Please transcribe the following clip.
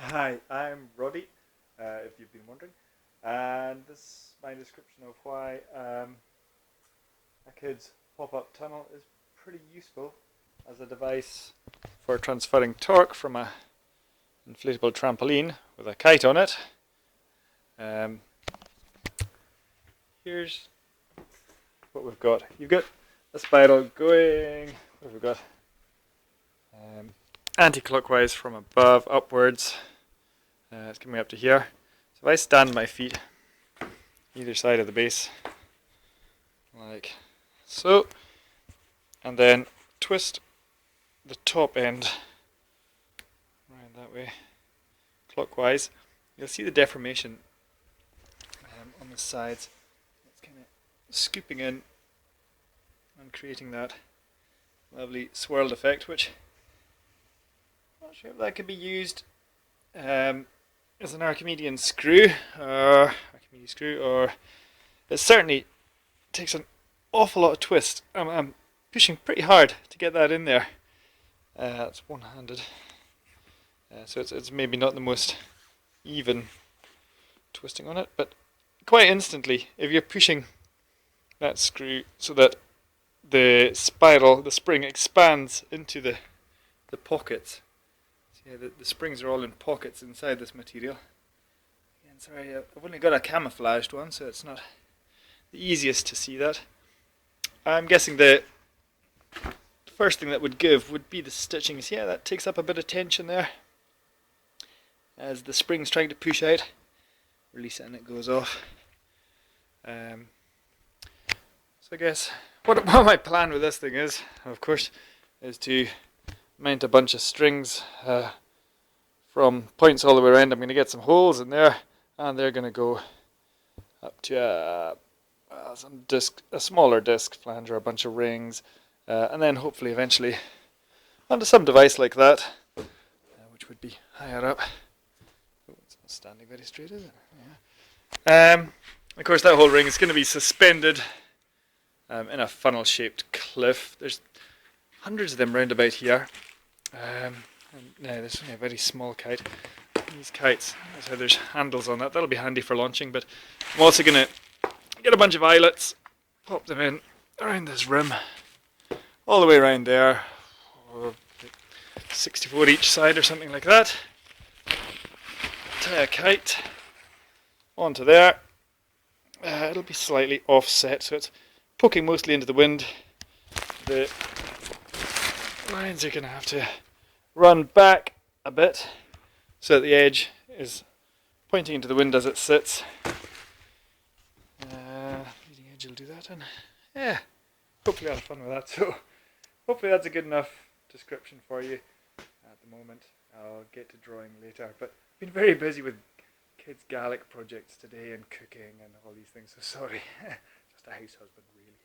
Hi, I'm Roddy, if you've been wondering, and this is my description of why a kid's pop-up tunnel is pretty useful as a device for transferring torque from a inflatable trampoline with a kite on it. Um, Here's what we've got. You've got a spiral going, what have we got? Anti-clockwise from above upwards. It's coming up to here. So if I stand my feet either side of the base, like so, and then twist the top end around that way, clockwise, you'll see the deformation on the sides. It's kind of scooping in and creating that lovely swirled effect, which I'm not sure if that could be used as an Archimedean screw, or it certainly takes an awful lot of twist. I'm pushing pretty hard to get that in there. It's one-handed, so it's maybe not the most even twisting on it, but quite instantly, if you're pushing that screw so that the spring expands into the pockets. So yeah, the springs are all in pockets inside this material. Again, sorry, I've only got a camouflaged one, so it's not the easiest to see that. I'm guessing the first thing that would give would be the stitching. So yeah, that takes up a bit of tension there as the spring's trying to push out. Release it and it goes off. So I guess what my plan with this thing is, of course, is to mount a bunch of strings from points all the way around. I'm going to get some holes in there, and they're going to go up to some disc, a smaller disc flanger, a bunch of rings, and then hopefully eventually onto some device like that, which would be higher up. Oh, it's not standing very straight, is it? Yeah. Of course, that whole ring is going to be suspended in a funnel-shaped cliff. There's hundreds of them round about here. And there's only a very small kite. These kites, so there's handles on that. That'll be handy for launching. But I'm also going to get a bunch of eyelets, pop them in around this rim, all the way around there, or 64 each side or something like that. Tie a kite onto there. It'll be slightly offset, so it's poking mostly into the wind. The lines are going to have to run back a bit so that the edge is pointing into the wind as it sits. Leading edge will do that, and yeah, hopefully I'll have fun with that. So hopefully that's a good enough description for you at the moment. I'll get to drawing later, but I've been very busy with kids' Gaelic projects today and cooking and all these things, so sorry. Just a house husband really.